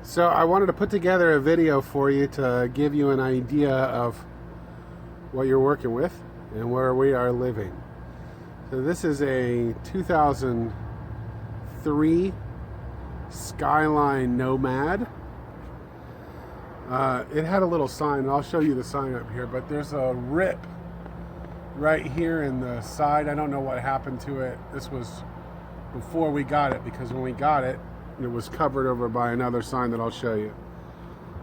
So I wanted to put together a video for you to give you an idea of what you're working with and where we are living. So this is a 2003 Skyline Nomad. It had a little sign, and I'll show you the sign up here, but there's a rip right here in the side. I don't know what happened to it. This was before we got it, because when we got it, it was covered over by another sign that I'll show you.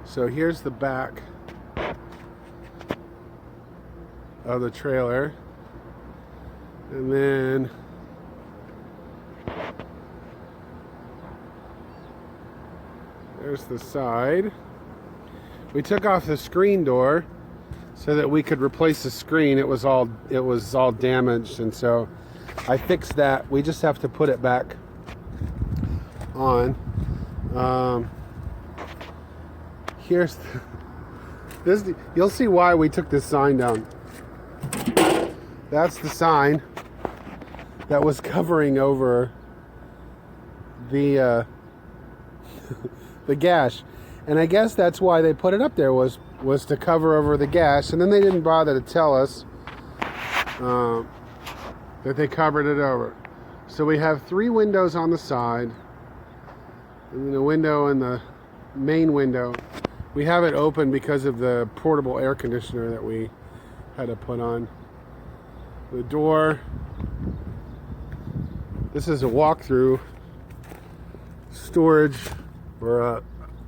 So here's the back of the trailer, and then there's the side. We took off the screen door so that we could replace the screen. It was all damaged, and so I fixed that. We just have to put it back on. Here's this. You'll see why we took this sign down. That's the sign that was covering over the the gash, and I guess that's why they put it up there, was to cover over the gash, and then they didn't bother to tell us that they covered it over. So we have 3 windows on the side, and then a window in the main window. We have it open because of the portable air conditioner that we had to put on. The door, this is a walk-through storage, or a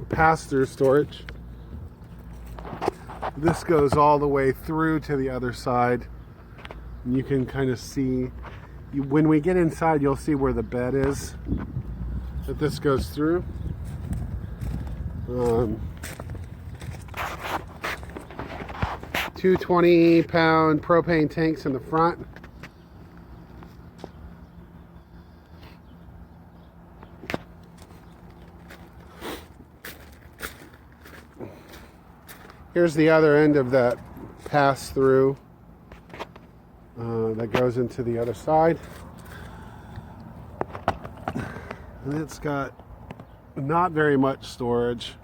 pass-through storage. This goes all the way through to the other side, and you can kind of see, when we get inside, you'll see where the bed is that this goes through. 2 20-pound propane tanks in the front. Here's the other end of that pass-through that goes into the other side. And it's got not very much storage.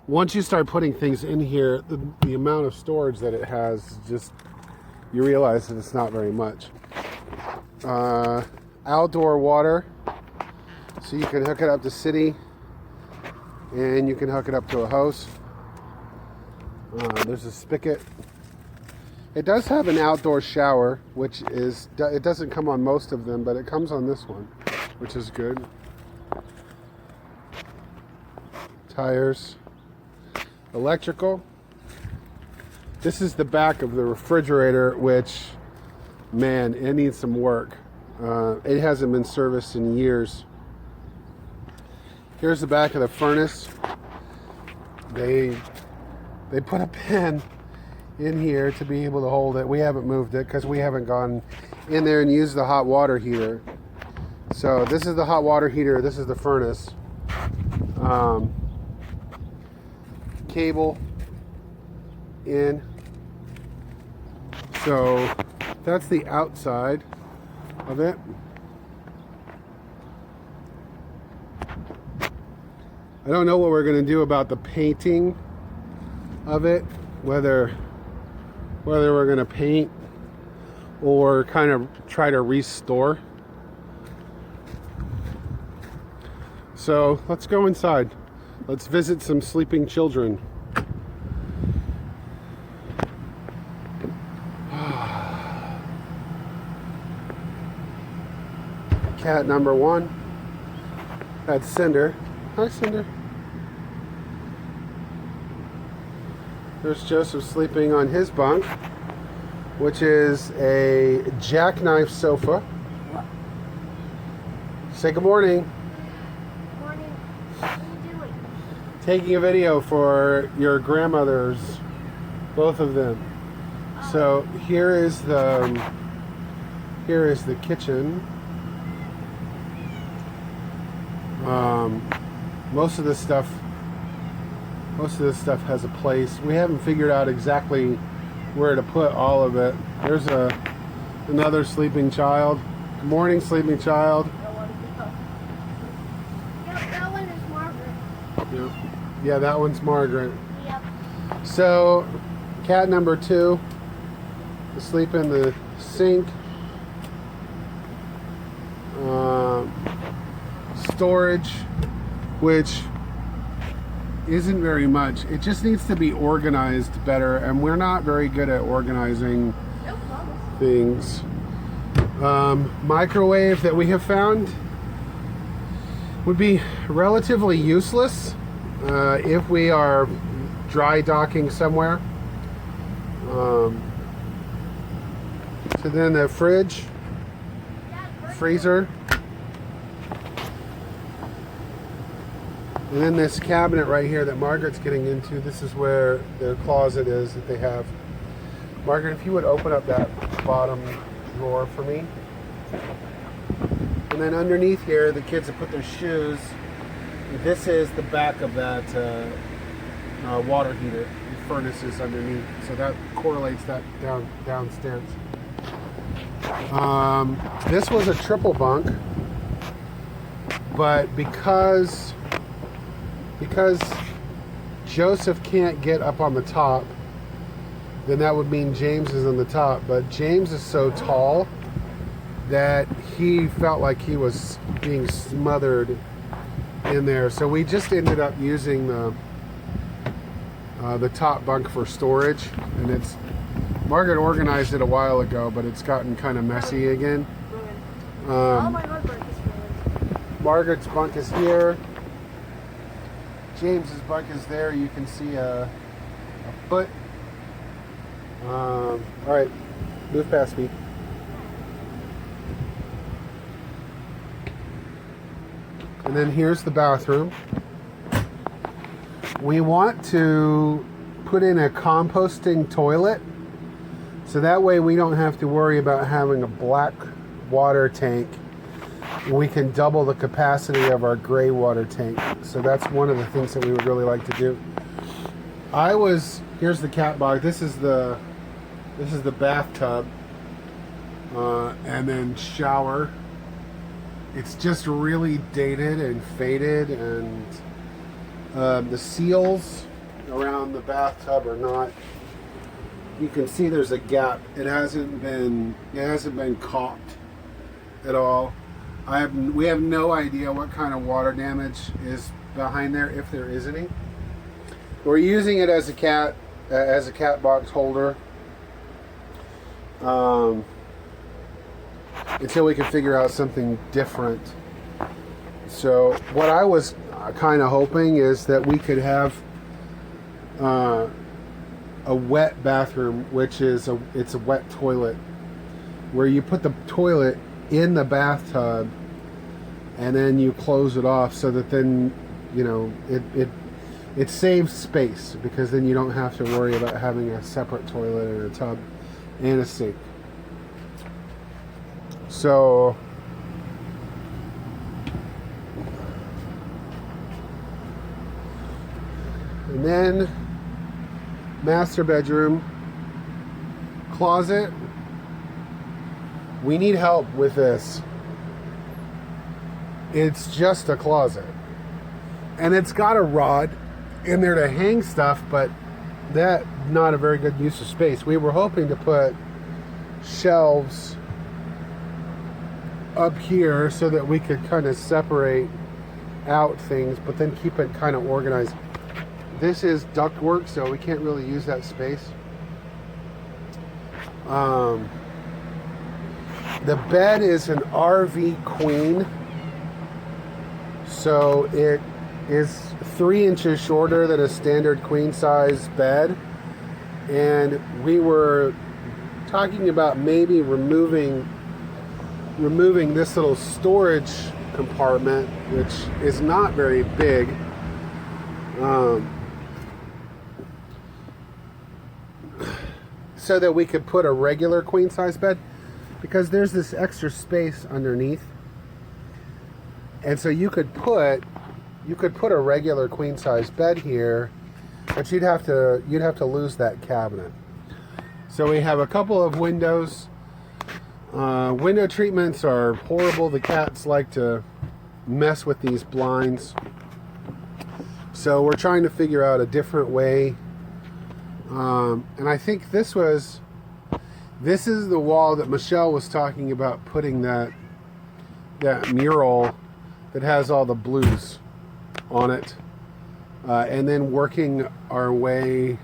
Once you start putting things in here, the amount of storage that it has, just, you realize that it's not very much. Outdoor water, so you can hook it up to city, and you can hook it up to a hose. There's a spigot. It does have an outdoor shower, which is, it doesn't come on most of them, but it comes on this one, which is good. Tires. Electrical. This is the back of the refrigerator, which, man, it needs some work. It hasn't been serviced in years. Here's the back of the furnace. They put a pen in here to be able to hold it. We haven't moved it because we haven't gone in there and used the hot water heater. So this is the hot water heater. This is the furnace. Cable in. So that's the outside of it. I don't know what we're going to do about the painting of it, whether we're going to paint or kind of try to restore. So let's go inside. Let's visit some sleeping children. Cat number 1. That's Cinder. Hi, Cinder. There's Joseph sleeping on his bunk, which is a jackknife sofa. Say good morning. Morning. What are you doing? Taking a video for your grandmothers, both of them. Oh. So here is the kitchen. Most of this stuff has a place. We haven't figured out exactly where to put all of it. There's another sleeping child. Good morning, sleeping child. That one is Margaret. Yep. Yeah, that one's Margaret. Yep. So, cat number 2 asleep in the sink. Storage, which isn't very much. It just needs to be organized better, and we're not very good at organizing things. Microwave that we have found would be relatively useless if we are dry docking somewhere. So then the fridge, freezer, and then this cabinet right here that Margaret's getting into. This is where their closet is that they have. Margaret, if you would open up that bottom drawer for me. And then underneath here, the kids have put their shoes. This is the back of that water heater. The furnace is underneath, so that correlates that downstairs. This was a triple bunk, but because Joseph can't get up on the top, then that would mean James is on the top. But James is so tall that he felt like he was being smothered in there. So we just ended up using the top bunk for storage, and it's Margaret organized it a while ago, but it's gotten kind of messy again. All my hard work is ruined. Margaret's bunk is here. James's bunk is there. You can see a foot. All right, move past me. And then here's the bathroom. We want to put in a composting toilet, so that way we don't have to worry about having a black water tank. We can double the capacity of our gray water tank. So that's one of the things that we would really like to do. Here's the cat box. This is the bathtub, and then shower. It's just really dated and faded, and the seals around the bathtub are not. You can see there's a gap. It hasn't been caulked at all. We have no idea what kind of water damage is behind there, if there is any. We're using it as a cat box holder until we can figure out something different. So what I was kind of hoping is that we could have a wet bathroom, which is it's a wet toilet, where you put the toilet in the bathtub and then you close it off, so that then it saves space, because then you don't have to worry about having a separate toilet and a tub and a sink. So and then master bedroom, closet. We need help with this. It's just a closet, and it's got a rod in there to hang stuff, but that's not a very good use of space. We were hoping to put shelves up here so that we could kind of separate out things, but then keep it kind of organized. This is ductwork, so we can't really use that space. The bed is an RV queen, so it is 3 inches shorter than a standard queen size bed, and we were talking about maybe removing this little storage compartment, which is not very big, so that we could put a regular queen size bed, because there's this extra space underneath, and so you could put a regular queen size bed here, but you'd have to lose that cabinet. So we have a couple of windows. Window treatments are horrible. The cats like to mess with these blinds. So we're trying to figure out a different way. And I think this is the wall that Michelle was talking about, putting that mural that has all the blues on it, and then working our way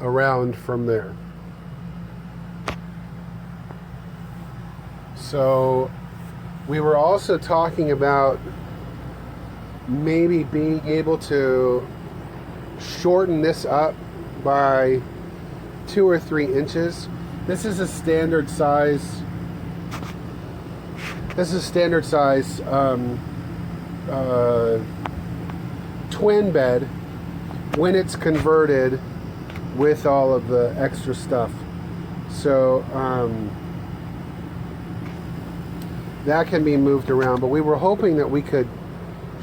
around from there. So we were also talking about maybe being able to shorten this up by 2 or 3 inches. This is a standard size. This is standard size twin bed when it's converted with all of the extra stuff. So that can be moved around, but we were hoping that we could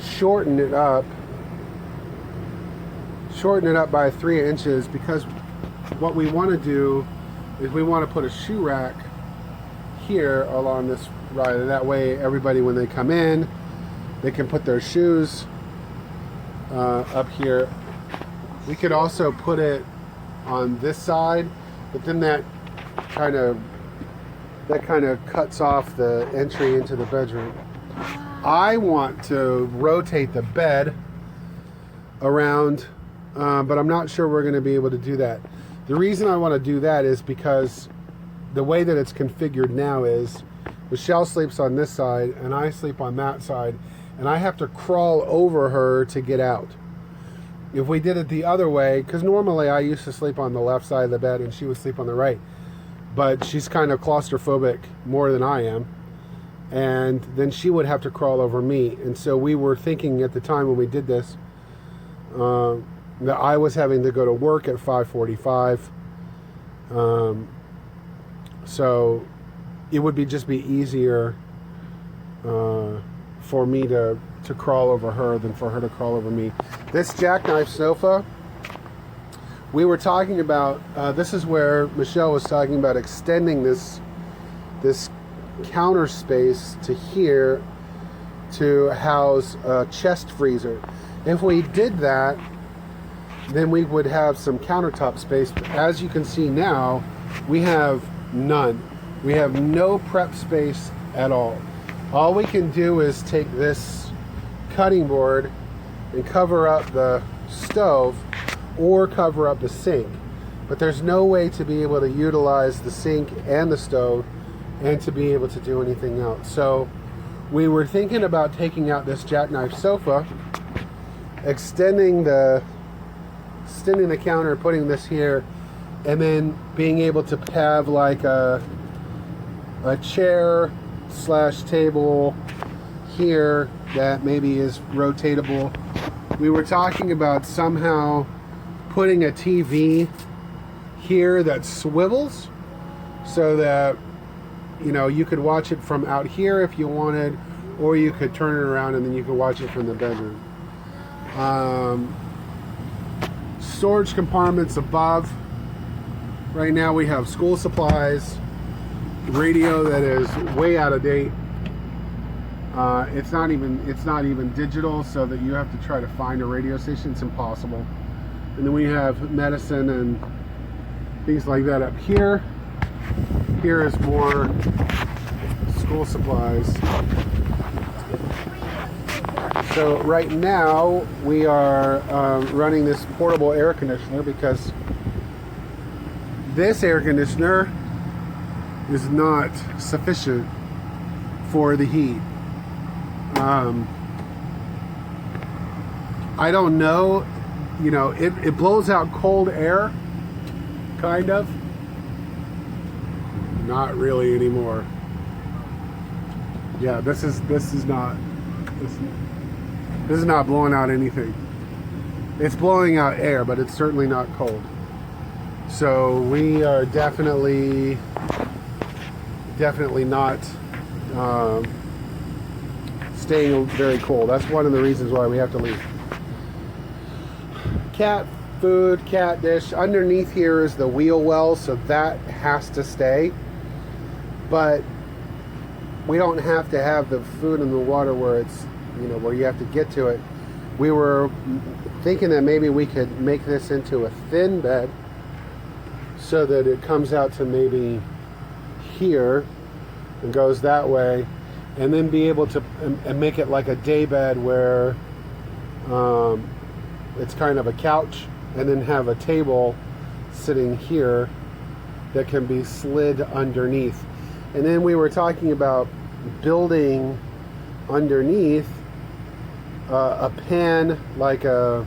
shorten it up by 3 inches, because what we want to do is we want to put a shoe rack here along this ride. That way everybody, when they come in, they can put their shoes up here. We could also put it on this side, but then that kind of cuts off the entry into the bedroom. I want to rotate the bed around, but I'm not sure we're going to be able to do that. The reason I want to do that is because the way that it's configured now is Michelle sleeps on this side and I sleep on that side, and I have to crawl over her to get out. If we did it the other way, because normally I used to sleep on the left side of the bed and she would sleep on the right, but she's kind of claustrophobic more than I am, and then she would have to crawl over me. And so we were thinking at the time when we did this that I was having to go to work at 5:45, so it would just be easier for me to crawl over her than for her to crawl over me. This jackknife sofa, we were talking about, this is where Michelle was talking about extending this counter space to here to house a chest freezer. If we did that, then we would have some countertop space. But as you can see now, we have none. We have no prep space at all. All we can do is take this cutting board and cover up the stove or cover up the sink. But there's no way to be able to utilize the sink and the stove and to be able to do anything else. So we were thinking about taking out this jackknife sofa, extending the counter, putting this here, and then being able to have like a chair / table here that maybe is rotatable. We were talking about somehow putting a TV here that swivels so that, you know, you could watch it from out here if you wanted, or you could turn it around and then you could watch it from the bedroom. Storage compartments above. Right now we have school supplies, radio that is way out of date. It's not even digital, so that you have to try to find a radio station. It's impossible. And then we have medicine and things like that up here. Here is more school supplies. So right now we are running this portable air conditioner because this air conditioner is not sufficient for the heat. I don't know, you know, it blows out cold air, kind of. Not really anymore. Yeah, this is not blowing out anything. It's blowing out air, but it's certainly not cold. So we are definitely not staying very cold. That's one of the reasons why we have to leave. Cat food, cat dish. Underneath here is the wheel well, so that has to stay. But we don't have to have the food and the water where it's, you know, where you have to get to it. we were thinking that maybe we could make this into a thin bed so that it comes out to maybe here and goes that way, and then be able to and make it like a day bed where it's kind of a couch, and then have a table sitting here that can be slid underneath. And then we were talking about building underneath a pan, like a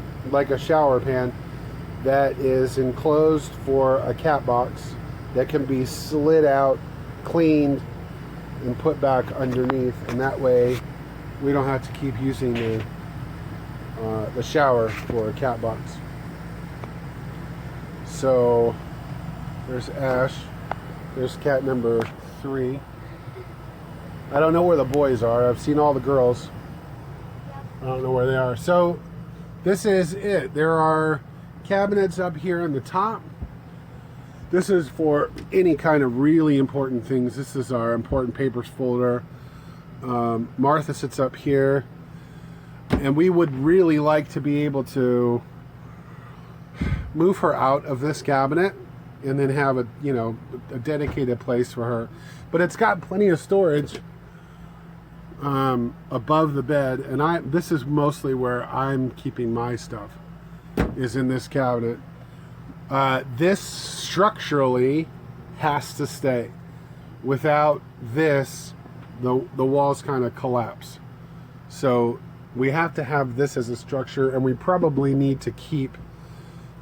shower pan, that is enclosed for a cat box that can be slid out, cleaned, and put back underneath. And that way we don't have to keep using the shower for a cat box. So there's Ash. There's cat number 3. I don't know where the boys are. I've seen all the girls. I don't know where they are. So this is it. There are cabinets up here on the top. This is for any kind of really important things. This is our important papers folder. Martha sits up here, and we would really like to be able to move her out of this cabinet and then have a dedicated place for her. But it's got plenty of storage above the bed, and this is mostly where I'm keeping my stuff, is in this cabinet. This structurally has to stay. Without this, the walls kind of collapse. So we have to have this as a structure, and we probably need to keep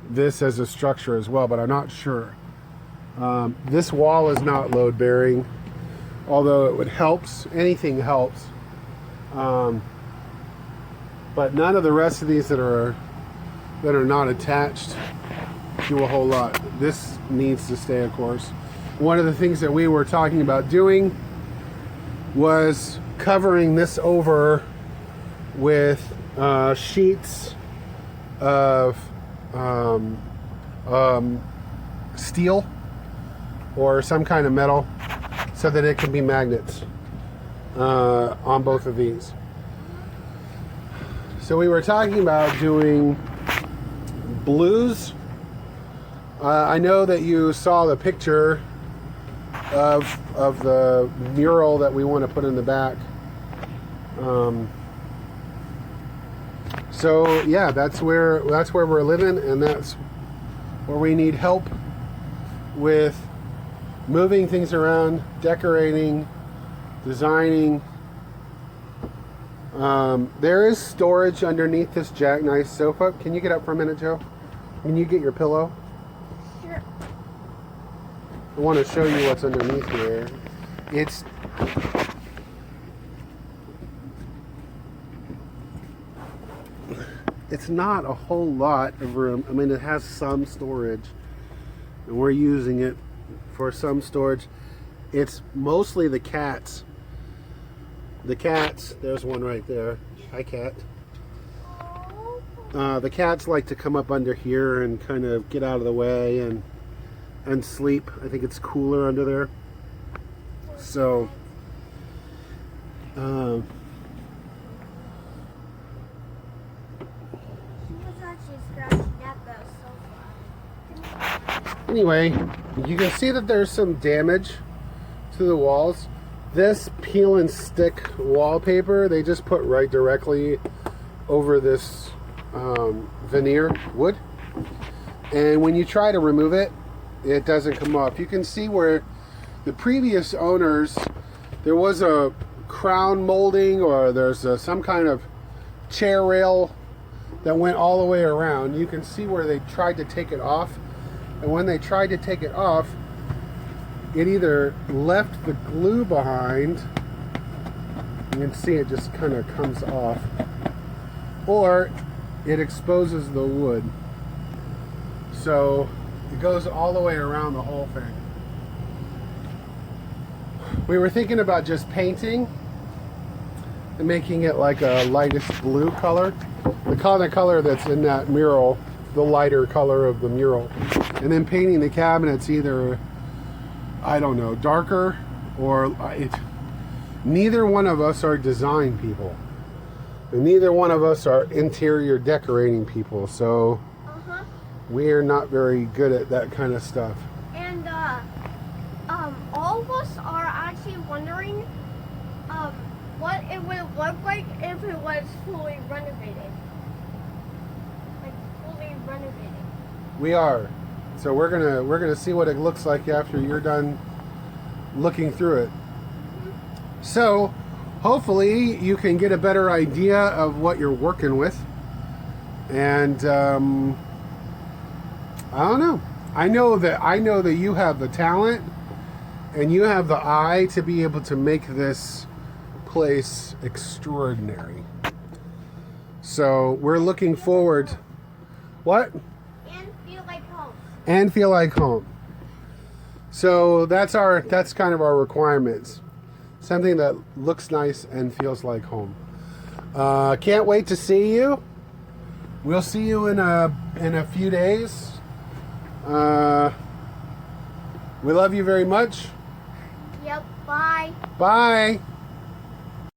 this as a structure as well, but I'm not sure. This wall is not load bearing, although it helps. Anything helps. But none of the rest of these that are not attached do a whole lot. This needs to stay, of course. One of the things that we were talking about doing was covering this over with sheets of steel or some kind of metal, so that it can be magnets on both of these. So we were talking about doing blues. I know that you saw the picture of the mural that we want to put in the back. So yeah, that's where we're living, and that's where we need help with moving things around, decorating, designing. There is storage underneath this jackknife sofa. Can you get up for a minute, Joe? Can you get your pillow? Sure. I want to show you what's underneath here. It's not a whole lot of room. I mean, it has some storage, and we're using it for some storage. It's mostly the cats. The cats, there's one right there. Hi, cat. The cats like to come up under here and kind of get out of the way and sleep. I think it's cooler under there. So, anyway, you can see that there's some damage to the walls. This peel and stick wallpaper, they just put right directly over this veneer wood. And when you try to remove it, it doesn't come off. You can see where the previous owners, there was a crown molding, or there's some kind of chair rail that went all the way around. You can see where they tried to take it off. And when they tried to take it off, it either left the glue behind, you can see it just kind of comes off, or it exposes the wood. So it goes all the way around the whole thing. We were thinking about just painting and making it like a lightest blue color. The kind of color that's in that mural, the lighter color of the mural. And then painting the cabinets either, I don't know, darker, or neither one of us are design people. And neither one of us are interior decorating people, so we're not very good at that kind of stuff. And all of us are actually wondering what it would look like if it was fully renovated. Like fully renovated. We are. So we're gonna see what it looks like after you're done looking through it. So hopefully you can get a better idea of what you're working with. And I don't know. I know that you have the talent and you have the eye to be able to make this place extraordinary. So we're looking forward. What? And feel like home. And feel like home. So that's kind of our requirements. Something that looks nice and feels like home. Can't wait to see you. We'll see you in a few days. We love you very much. Yep, bye. Bye.